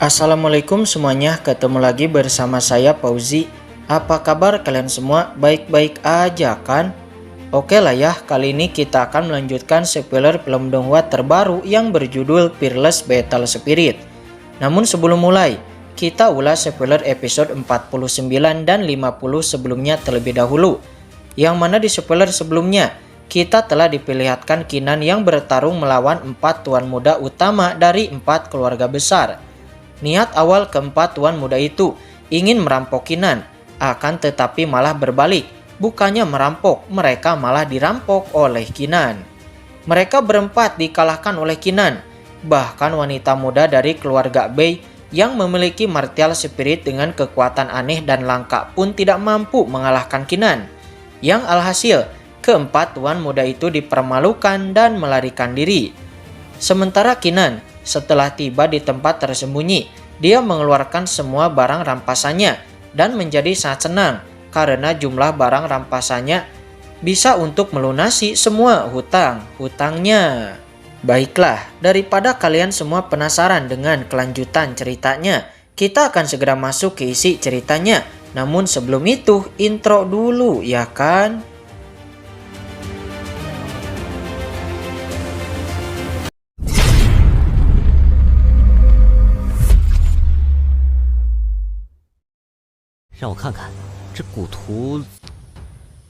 Assalamualaikum semuanya, ketemu lagi bersama saya Fauzi. Apa kabar kalian semua? Baik-baik aja kan? Oke lah ya, kali ini kita akan melanjutkan spoiler film donghua terbaru yang berjudul Fearless Battle Spirit. Namun sebelum mulai, kita ulas spoiler episode 49 dan 50 sebelumnya terlebih dahulu. Yang mana di spoiler sebelumnya, kita telah diperlihatkan Kinan yang bertarung melawan 4 tuan muda utama dari 4 keluarga besar. Niat awal keempat tuan muda itu ingin merampok Kinan, akan tetapi malah berbalik. Bukannya merampok, mereka malah dirampok oleh Kinan. Mereka berempat dikalahkan oleh Kinan. Bahkan wanita muda dari keluarga Bei yang memiliki martial spirit dengan kekuatan aneh dan langka pun tidak mampu mengalahkan Kinan. Yang alhasil, keempat tuan muda itu dipermalukan dan melarikan diri. Sementara Kinan, setelah tiba di tempat tersembunyi, dia mengeluarkan semua barang rampasannya dan menjadi sangat senang karena jumlah barang rampasannya bisa untuk melunasi semua hutangnya. Baiklah, daripada kalian semua penasaran dengan kelanjutan ceritanya, kita akan segera masuk ke isi ceritanya. Namun sebelum itu, intro dulu ya kan?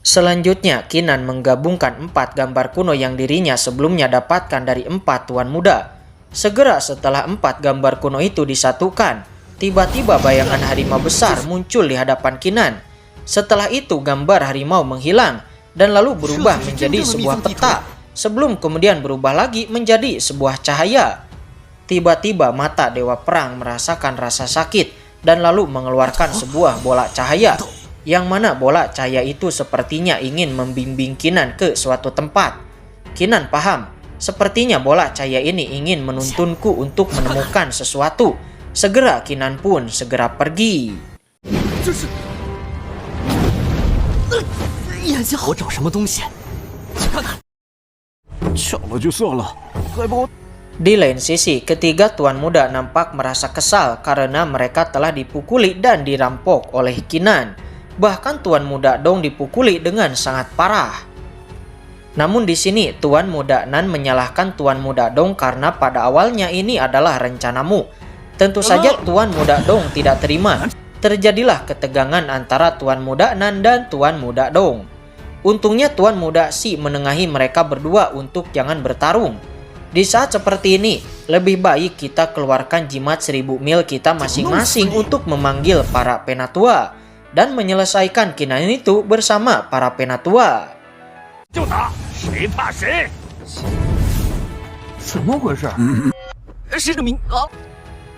Selanjutnya, Kinan menggabungkan 4 gambar kuno yang dirinya sebelumnya dapatkan dari 4 tuan muda. Segera setelah 4 gambar kuno itu disatukan, tiba-tiba bayangan harimau besar muncul di hadapan Kinan. Setelah itu gambar harimau menghilang dan lalu berubah menjadi sebuah peta, sebelum kemudian berubah lagi menjadi sebuah cahaya. Tiba-tiba mata Dewa Perang merasakan rasa sakit dan lalu mengeluarkan sebuah bola cahaya, yang mana bola cahaya itu sepertinya ingin membimbing Kinan ke suatu tempat. Kinan paham, sepertinya bola cahaya ini ingin menuntunku untuk menemukan sesuatu. Segera Kinan pun segera pergi. Di lain sisi, ketiga tuan muda nampak merasa kesal karena mereka telah dipukuli dan dirampok oleh Kinan. Bahkan tuan muda Dong dipukuli dengan sangat parah. Namun di sini tuan muda Nan menyalahkan tuan muda Dong karena pada awalnya ini adalah rencanamu. Tentu saja tuan muda Dong tidak terima. Terjadilah ketegangan antara tuan muda Nan dan tuan muda Dong. Untungnya tuan muda Si menengahi mereka berdua untuk jangan bertarung. Di saat seperti ini, lebih baik kita keluarkan jimat 1000 mil kita masing-masing untuk memanggil para penatua dan menyelesaikan Kinan itu bersama para penatua.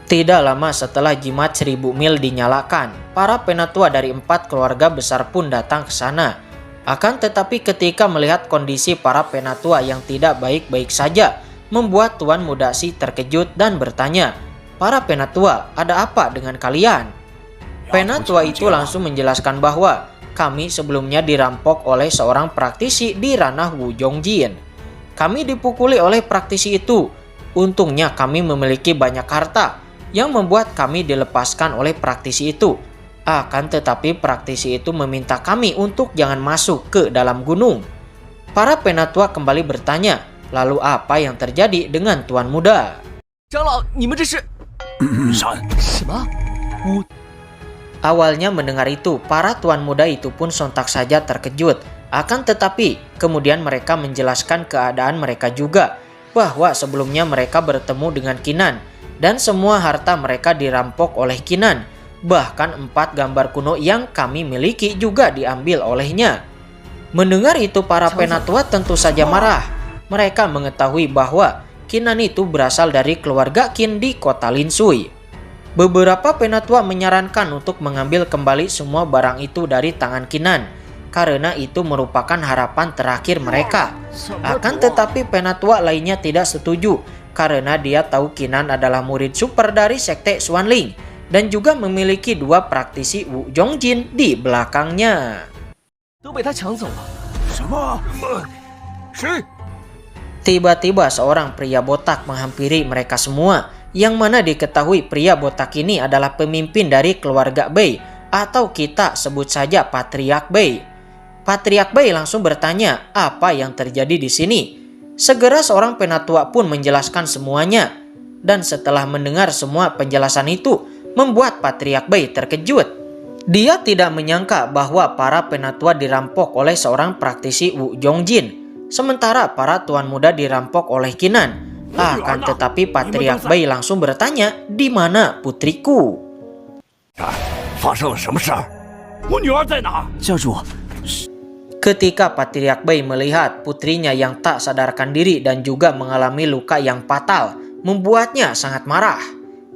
Tidak lama setelah jimat 1000 mil dinyalakan, para penatua dari 4 keluarga besar pun datang ke sana. Akan tetapi ketika melihat kondisi para penatua yang tidak baik-baik saja, membuat tuan muda Si terkejut dan bertanya, "Para penatua, ada apa dengan kalian?" Penatua itu langsung menjelaskan bahwa kami sebelumnya dirampok oleh seorang praktisi di ranah Wuzhongjin. Kami dipukuli oleh praktisi itu. Untungnya kami memiliki banyak harta yang membuat kami dilepaskan oleh praktisi itu. Akan tetapi praktisi itu meminta kami untuk jangan masuk ke dalam gunung. Para penatua kembali bertanya, lalu apa yang terjadi dengan tuan muda? Awalnya mendengar itu, para tuan muda itu pun sontak saja terkejut. Akan tetapi, kemudian mereka menjelaskan keadaan mereka juga, bahwa sebelumnya mereka bertemu dengan Kinan, dan semua harta mereka dirampok oleh Kinan. Bahkan 4 gambar kuno yang kami miliki juga diambil olehnya. Mendengar itu, para penatua tentu saja marah. Mereka mengetahui bahwa Kinan itu berasal dari keluarga Qin di kota Linsui. Beberapa penatua menyarankan untuk mengambil kembali semua barang itu dari tangan Kinan, karena itu merupakan harapan terakhir mereka. Akan tetapi penatua lainnya tidak setuju, karena dia tahu Kinan adalah murid super dari sekte Xuanling, dan juga memiliki 2 praktisi Wuzhongjin di belakangnya. Tiba-tiba seorang pria botak menghampiri mereka semua. yang mana diketahui pria botak ini adalah pemimpin dari keluarga Bei, atau kita sebut saja Patriark Bei. Patriark Bei langsung bertanya apa yang terjadi di sini. Segera seorang penatua pun menjelaskan semuanya, dan setelah mendengar semua penjelasan itu, membuat Patriark Bei terkejut. Dia tidak menyangka bahwa para penatua dirampok oleh seorang praktisi Wu Jongjin, sementara para tuan muda dirampok oleh Qinan. Akan tetapi Patriark Bei langsung bertanya, di mana putriku? Ketika Patriark Bei melihat putrinya yang tak sadarkan diri dan juga mengalami luka yang fatal, membuatnya sangat marah.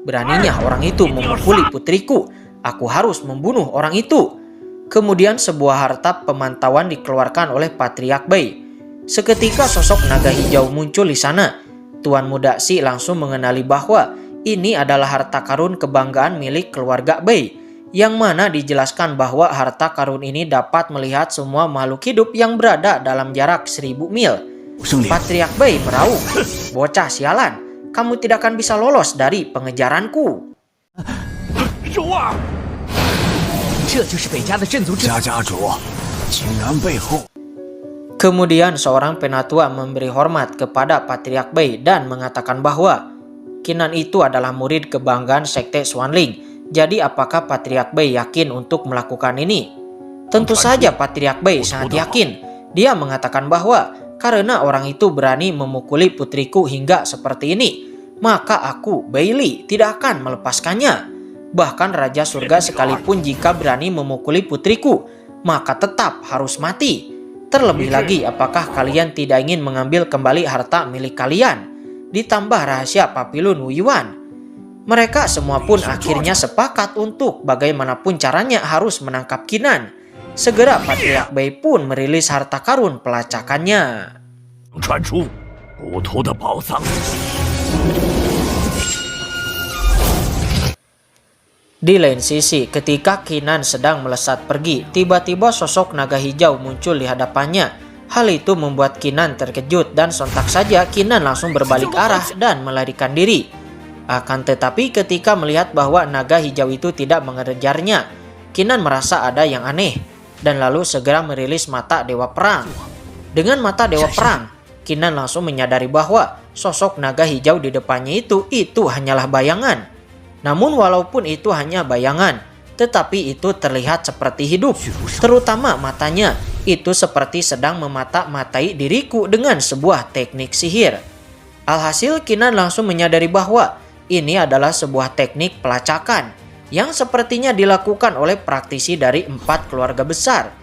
Beraninya orang itu memukuli putriku, aku harus membunuh orang itu. Kemudian sebuah harta pemantauan dikeluarkan oleh Patriark Bei. Seketika sosok naga hijau muncul di sana. Tuan muda Si langsung mengenali bahwa ini adalah harta karun kebanggaan milik keluarga Bei, yang mana dijelaskan bahwa harta karun ini dapat melihat semua makhluk hidup yang berada dalam jarak 1000 mil. Patriark Bei meraung, bocah sialan, kamu tidak akan bisa lolos dari pengejaranku. Kemudian seorang penatua memberi hormat kepada Patriark Bei dan mengatakan bahwa Qinan itu adalah murid kebanggaan sekte Xuanling. Jadi apakah Patriark Bei yakin untuk melakukan ini? Tentu saja Patriark Bei sangat yakin. Dia mengatakan bahwa karena orang itu berani memukuli putriku hingga seperti ini, maka aku, Bei Li, tidak akan melepaskannya. Bahkan Raja Surga sekalipun jika berani memukuli putriku, maka tetap harus mati. Terlebih lagi, apakah kalian tidak ingin mengambil kembali harta milik kalian? Ditambah rahasia Papilun Wu Yuan. Mereka semua pun akhirnya sepakat untuk bagaimanapun caranya harus menangkap Qinan. Segera Patriark Bei pun merilis harta karun pelacakannya. Di lain sisi, ketika Qinan sedang melesat pergi, tiba-tiba sosok naga hijau muncul di hadapannya. Hal itu membuat Qinan terkejut dan sontak saja Qinan langsung berbalik arah dan melarikan diri. Akan tetapi ketika melihat bahwa naga hijau itu tidak mengejarnya, Qinan merasa ada yang aneh dan lalu segera merilis mata Dewa Perang. Dengan mata Dewa Perang, Qinan langsung menyadari bahwa sosok naga hijau di depannya itu hanyalah bayangan. Namun walaupun itu hanya bayangan, tetapi itu terlihat seperti hidup. Terutama matanya, itu seperti sedang memata-matai diriku dengan sebuah teknik sihir. Alhasil Qinan langsung menyadari bahwa ini adalah sebuah teknik pelacakan yang sepertinya dilakukan oleh praktisi dari 4 keluarga besar.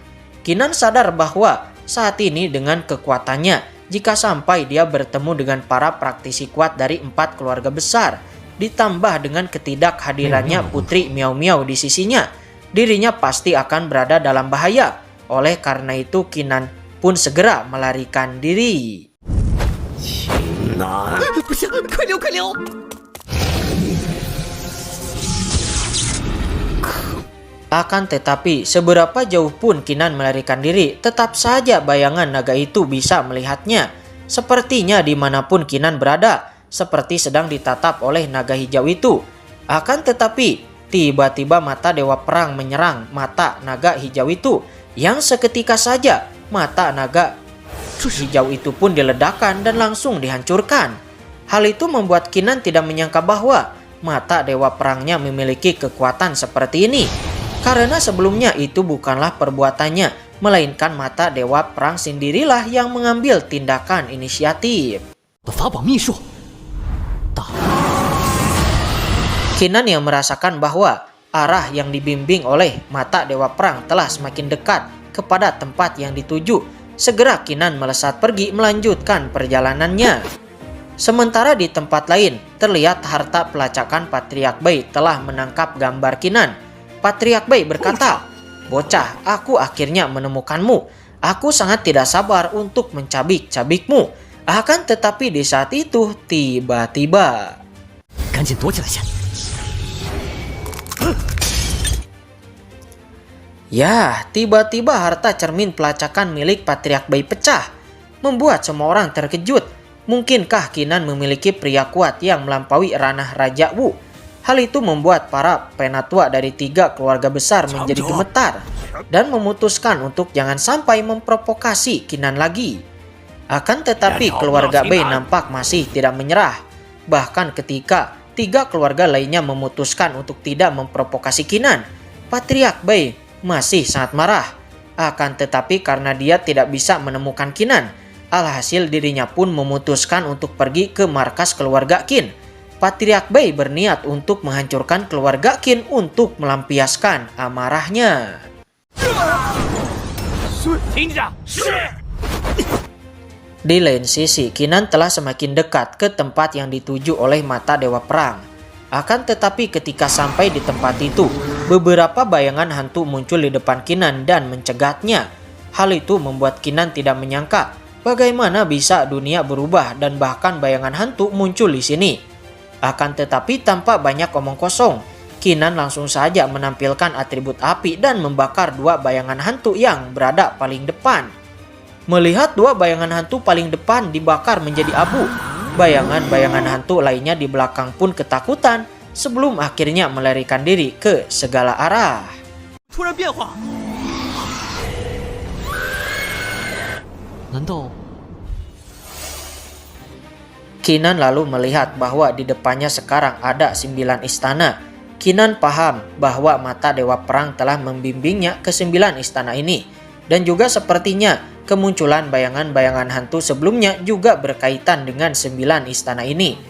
Qinan sadar bahwa saat ini dengan kekuatannya, jika sampai dia bertemu dengan para praktisi kuat dari 4 keluarga besar, ditambah dengan ketidakhadirannya Putri Miao Miao di sisinya, dirinya pasti akan berada dalam bahaya. Oleh karena itu Qinan pun segera melarikan diri. Akan tetapi seberapa jauh pun Qinan melarikan diri, tetap saja bayangan naga itu bisa melihatnya. Sepertinya dimanapun Qinan berada, seperti sedang ditatap oleh naga hijau itu. Akan tetapi tiba-tiba mata Dewa Perang menyerang mata naga hijau itu, yang seketika saja mata naga hijau itu pun diledakkan dan langsung dihancurkan. Hal itu membuat Qinan tidak menyangka bahwa mata Dewa Perangnya memiliki kekuatan seperti ini, karena sebelumnya itu bukanlah perbuatannya, melainkan mata Dewa Perang sendirilah yang mengambil tindakan inisiatif. Qinan yang merasakan bahwa arah yang dibimbing oleh mata Dewa Perang telah semakin dekat kepada tempat yang dituju, segera Qinan melesat pergi melanjutkan perjalanannya. Sementara di tempat lain, terlihat harta pelacakan Patriark Bei telah menangkap gambar Qinan. Patriark Bei berkata, "Bocah, aku akhirnya menemukanmu. Aku sangat tidak sabar untuk mencabik-cabikmu." Akan tetapi di saat itu, tiba-tiba tiba-tiba harta cermin pelacakan milik Patriark Bei pecah, membuat semua orang terkejut. Mungkinkah Kinan memiliki pria kuat yang melampaui ranah Raja Wu? Hal itu membuat para penatua dari 3 keluarga besar menjadi gemetar dan memutuskan untuk jangan sampai memprovokasi Kinan lagi. Akan tetapi keluarga Bei nampak masih tidak menyerah. Bahkan ketika 3 keluarga lainnya memutuskan untuk tidak memprovokasi Kinan, Patriark Bei masih sangat marah. Akan tetapi karena dia tidak bisa menemukan Kinan, alhasil dirinya pun memutuskan untuk pergi ke markas keluarga Qin. Patriark Bei berniat untuk menghancurkan keluarga Qin untuk melampiaskan amarahnya. Di lain sisi, Kinan telah semakin dekat ke tempat yang dituju oleh mata Dewa Perang. Akan tetapi ketika sampai di tempat itu, beberapa bayangan hantu muncul di depan Kinan dan mencegatnya. Hal itu membuat Kinan tidak menyangka bagaimana bisa dunia berubah dan bahkan bayangan hantu muncul di sini. Akan tetapi tanpa banyak omong kosong, Kinan langsung saja menampilkan atribut api dan membakar 2 bayangan hantu yang berada paling depan. Melihat 2 bayangan hantu paling depan dibakar menjadi abu, bayangan-bayangan hantu lainnya di belakang pun ketakutan sebelum akhirnya melarikan diri ke segala arah. Kinan lalu melihat bahwa di depannya sekarang ada 9 istana. Kinan paham bahwa mata Dewa Perang telah membimbingnya ke 9 istana ini. Dan juga sepertinya kemunculan bayangan-bayangan hantu sebelumnya juga berkaitan dengan 9 istana ini.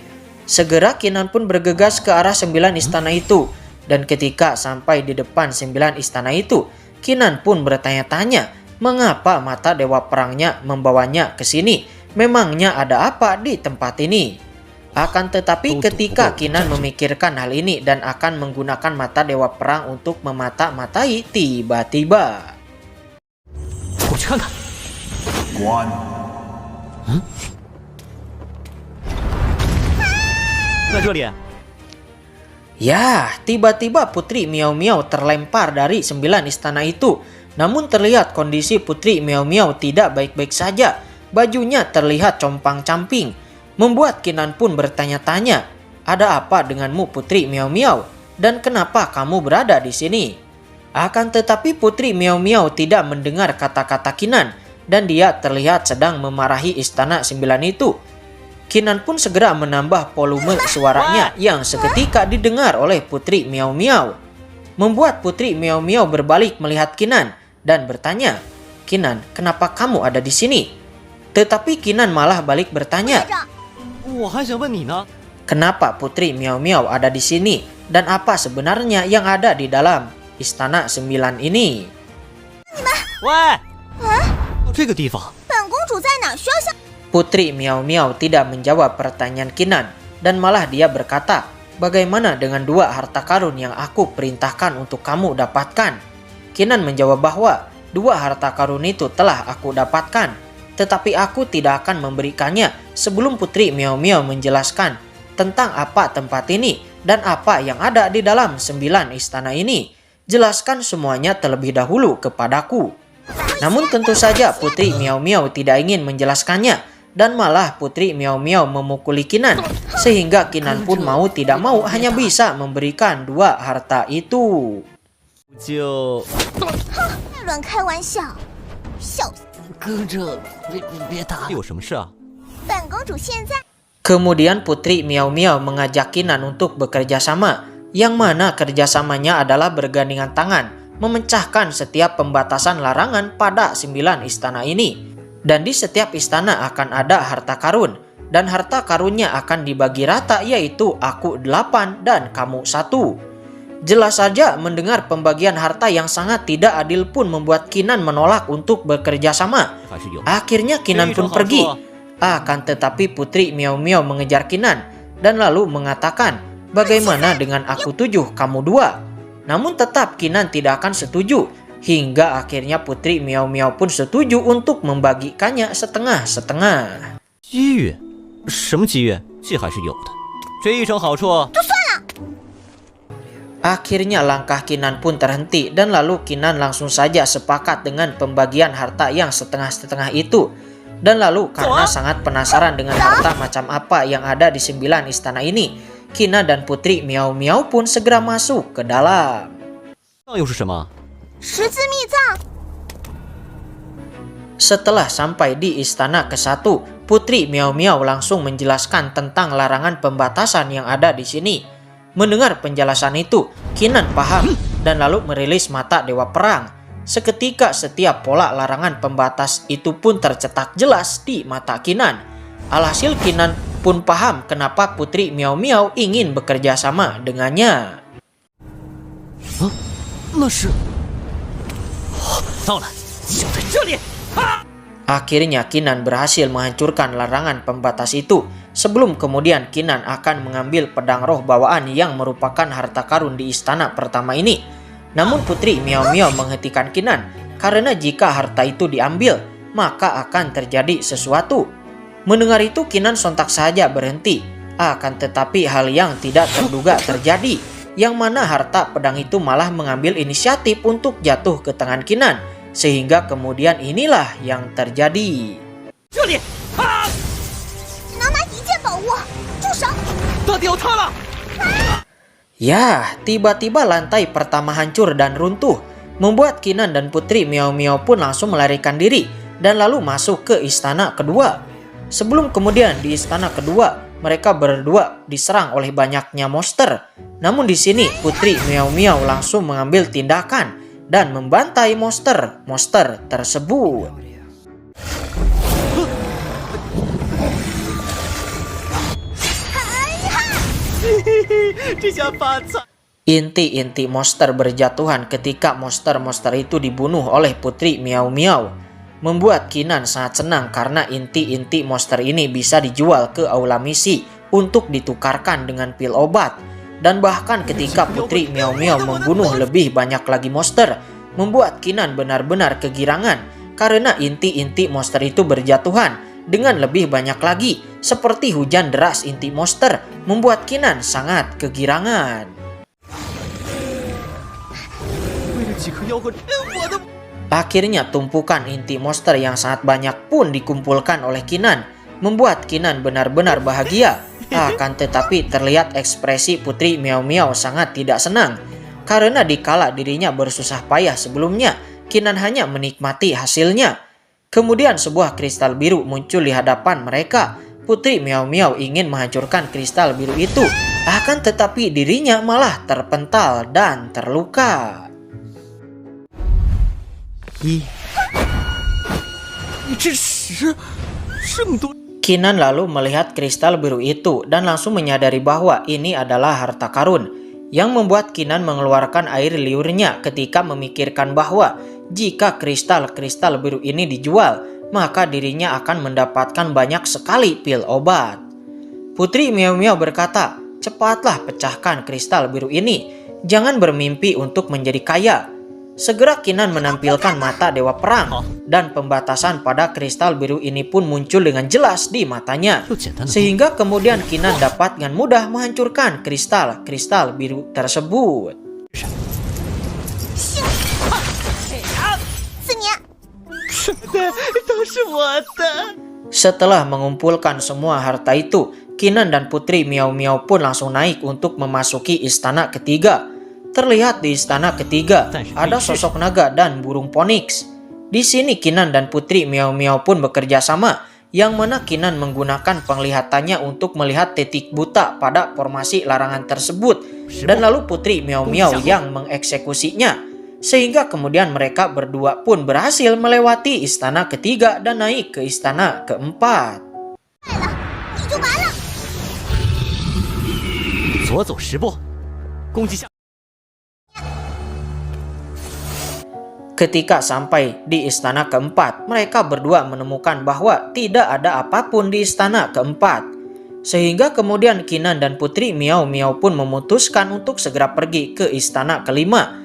Segera Kinan pun bergegas ke arah 9 istana itu. Dan ketika sampai di depan 9 istana itu, Kinan pun bertanya-tanya mengapa mata Dewa Perangnya membawanya ke sini. Memangnya ada apa di tempat ini? Akan tetapi ketika Kinan memikirkan hal ini dan akan menggunakan mata Dewa Perang untuk memata-matai, tiba-tiba ya, tiba-tiba Putri Miao Miao terlempar dari 9 istana itu. Namun terlihat kondisi Putri Miao Miao tidak baik-baik saja. Bajunya terlihat compang-camping, membuat Kinan pun bertanya-tanya, ada apa denganmu Putri Miao Miao? Dan kenapa kamu berada di sini? Akan tetapi Putri Miao Miao tidak mendengar kata-kata Kinan, dan dia terlihat sedang memarahi istana 9 itu. Kinan pun segera menambah volume suaranya yang seketika didengar oleh Putri Miao Miao. Membuat Putri Miao Miao berbalik melihat Kinan dan bertanya, Kinan, kenapa kamu ada di sini? Tetapi Kinan malah balik bertanya, kenapa Putri Miao Miao ada di sini dan apa sebenarnya yang ada di dalam istana 9 ini? Putri Miao Miao tidak menjawab pertanyaan Kinan dan malah dia berkata, bagaimana dengan 2 harta karun yang aku perintahkan untuk kamu dapatkan? Kinan menjawab bahwa 2 harta karun itu telah aku dapatkan. Tetapi aku tidak akan memberikannya sebelum Putri Miao Miao menjelaskan tentang apa tempat ini dan apa yang ada di dalam 9 istana ini. Jelaskan semuanya terlebih dahulu kepadaku. Namun tentu saja Putri Miao Miao tidak ingin menjelaskannya dan malah Putri Miao Miao memukuli Kinan sehingga Kinan pun mau tidak mau hanya bisa memberikan 2 harta itu. Kemudian Putri Miao Miao mengajak Kinan untuk bekerja sama, yang mana kerjasamanya adalah bergandengan tangan, memecahkan setiap pembatasan larangan pada 9 istana ini. Dan di setiap istana akan ada harta karun, dan harta karunnya akan dibagi rata, yaitu aku 8 dan kamu 1. Jelas saja mendengar pembagian harta yang sangat tidak adil pun membuat Kinan menolak untuk bekerja sama. Akhirnya Kinan pun pergi. Akan tetapi Putri Miao Miao mengejar Kinan dan lalu mengatakan, bagaimana dengan aku 7, kamu 2? Namun tetap Kinan tidak akan setuju. Hingga akhirnya Putri Miao Miao pun setuju untuk membagikannya setengah-setengah. Akhirnya langkah Kinan pun terhenti dan lalu Kinan langsung saja sepakat dengan pembagian harta yang setengah-setengah itu. Dan lalu karena sangat penasaran dengan harta macam apa yang ada di 9 istana ini, Kinan dan Putri Miao Miao pun segera masuk ke dalam. 那又是什么？ 十字密藏， Setelah sampai di istana ke-1, Putri Miao Miao langsung menjelaskan tentang larangan pembatasan yang ada di sini. Mendengar penjelasan itu, Kinan paham dan lalu merilis mata Dewa Perang. Seketika setiap pola larangan pembatas itu pun tercetak jelas di mata Kinan. Alhasil Kinan pun paham kenapa Putri Miao Miao ingin bekerja sama dengannya. 那是……到了，就在这里！ Akhirnya Kinan berhasil menghancurkan larangan pembatas itu. Sebelum kemudian Kinan akan mengambil pedang roh bawaan yang merupakan harta karun di istana pertama ini. Namun Putri Miao Miao menghentikan Kinan karena jika harta itu diambil, maka akan terjadi sesuatu. Mendengar itu Kinan sontak saja berhenti. Akan tetapi hal yang tidak terduga terjadi, yang mana harta pedang itu malah mengambil inisiatif untuk jatuh ke tangan Kinan. Sehingga kemudian inilah yang terjadi. 这里！啊！ 只能拿一件宝物，住手！ 大地要塌了！ Ya, tiba-tiba lantai pertama hancur dan runtuh, membuat Kinan dan Putri Miao Miao pun langsung melarikan diri dan lalu masuk ke istana kedua. Sebelum kemudian di istana kedua, mereka berdua diserang oleh banyaknya monster. Namun di sini Putri Miao Miao langsung mengambil tindakan dan membantai monster tersebut. Inti-inti monster berjatuhan ketika monster-monster itu dibunuh oleh Putri Miao Miao. Membuat Kinan sangat senang karena inti-inti monster ini bisa dijual ke aula misi untuk ditukarkan dengan pil obat. Dan bahkan ketika Putri Miao Miao membunuh lebih banyak lagi monster, membuat Kinan benar-benar kegirangan karena inti-inti monster itu berjatuhan dengan lebih banyak lagi, seperti hujan deras inti monster, membuat Kinan sangat kegirangan. Akhirnya tumpukan inti monster yang sangat banyak pun dikumpulkan oleh Kinan, membuat Kinan benar-benar bahagia. Akan tetapi terlihat ekspresi Putri Miao Miao sangat tidak senang karena dikala dirinya bersusah payah sebelumnya, Kinan hanya menikmati hasilnya. Kemudian sebuah kristal biru muncul di hadapan mereka. Putri Miao Miao ingin menghancurkan kristal biru itu, akan tetapi dirinya malah terpental dan terluka. Kinan lalu melihat kristal biru itu dan langsung menyadari bahwa ini adalah harta karun, yang membuat Kinan mengeluarkan air liurnya ketika memikirkan bahwa jika kristal-kristal biru ini dijual, maka dirinya akan mendapatkan banyak sekali pil obat. Putri Miao Miao berkata, "Cepatlah pecahkan kristal biru ini, jangan bermimpi untuk menjadi kaya." Segera Kinan menampilkan mata Dewa Perang dan pembatasan pada kristal biru ini pun muncul dengan jelas di matanya. Sehingga kemudian Kinan dapat dengan mudah menghancurkan kristal-kristal biru tersebut. Setelah mengumpulkan semua harta itu, Kinan dan Putri Miao Miao pun langsung naik untuk memasuki istana ketiga. Terlihat di istana ketiga ada sosok naga dan burung phoenix. Di sini Kinan dan Putri Miao Miao pun bekerja sama, yang mana Kinan menggunakan penglihatannya untuk melihat titik buta pada formasi larangan tersebut, dan lalu Putri Miao Miao yang mengeksekusinya. Sehingga kemudian mereka berdua pun berhasil melewati istana ketiga dan naik ke istana keempat. Ketika sampai di istana keempat, mereka berdua menemukan bahwa tidak ada apapun di istana keempat. Sehingga kemudian Kinan dan Putri Miao Miao pun memutuskan untuk segera pergi ke istana kelima.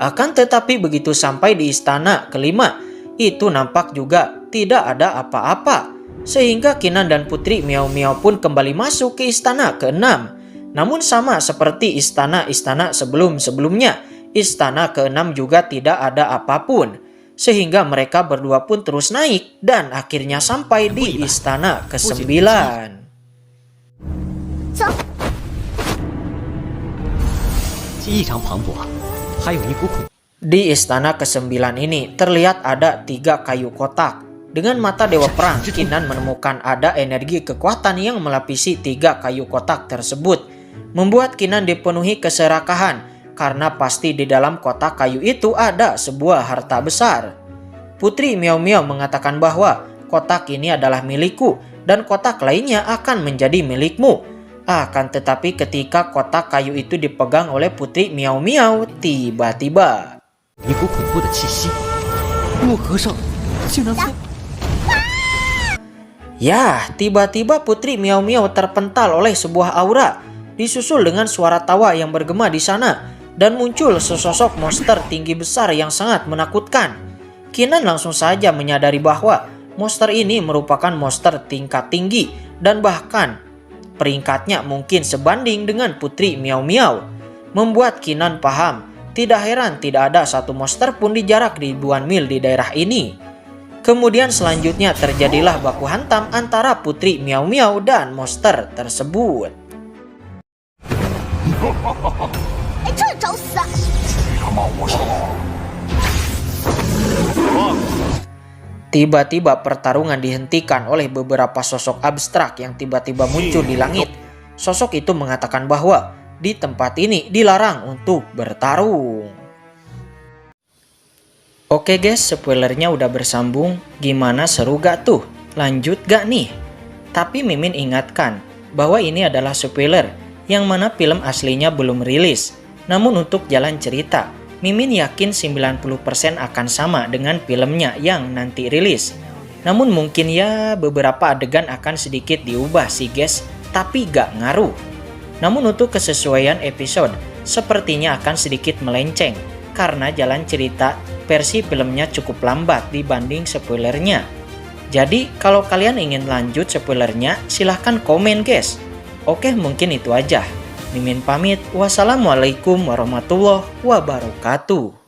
Akan tetapi begitu sampai di istana kelima, itu nampak juga tidak ada apa-apa. Sehingga Kinan dan Putri Miao Miao pun kembali masuk ke istana keenam. Namun sama seperti istana-istana sebelum-sebelumnya, istana keenam juga tidak ada apapun. sehingga mereka berdua pun terus naik dan akhirnya sampai di istana ke-9. 走，异常磅礴，还有一股恐。 Di istana ke-9 ini terlihat ada 3 kayu kotak. Dengan mata Dewa Perang, Qinan menemukan ada energi kekuatan yang melapisi 3 kayu kotak tersebut, membuat Qinan dipenuhi keserakahan karena pasti di dalam kotak kayu itu ada sebuah harta besar. Putri Miao Miao mengatakan bahwa kotak ini adalah milikku dan kotak lainnya akan menjadi milikmu. Akan tetapi ketika kotak kayu itu dipegang oleh Putri Miao Miao, tiba-tiba 一股恐怖的气息，洛和尚竟然飞。 Ya, tiba-tiba Putri Miao Miao terpental oleh sebuah aura, disusul dengan suara tawa yang bergema di sana, dan muncul sesosok monster tinggi besar yang sangat menakutkan. Qinan langsung saja menyadari bahwa monster ini merupakan monster tingkat tinggi, dan bahkan peringkatnya mungkin sebanding dengan Putri Miao Miao. Membuat Qinan paham, tidak heran tidak ada satu monster pun di jarak ribuan mil di daerah ini. Kemudian selanjutnya terjadilah baku hantam antara Putri Miao Miao dan monster tersebut. 哎，这找死！ Tiba-tiba pertarungan dihentikan oleh beberapa sosok abstrak yang tiba-tiba muncul di langit. Sosok itu mengatakan bahwa di tempat ini dilarang untuk bertarung. Oke guys, spoilernya udah bersambung. Gimana, seru gak tuh? Lanjut gak nih? Tapi Mimin ingatkan bahwa ini adalah spoiler yang mana film aslinya belum rilis. Namun untuk jalan cerita, Mimin yakin 90% akan sama dengan filmnya yang nanti rilis. Namun mungkin ya beberapa adegan akan sedikit diubah sih guys, tapi gak ngaruh. Namun untuk kesesuaian episode, sepertinya akan sedikit melenceng karena jalan cerita versi filmnya cukup lambat dibanding spoilernya. Jadi kalau kalian ingin lanjut spoilernya, silahkan komen guys. Oke, mungkin itu aja. Mimin pamit. Wassalamualaikum warahmatullahi wabarakatuh.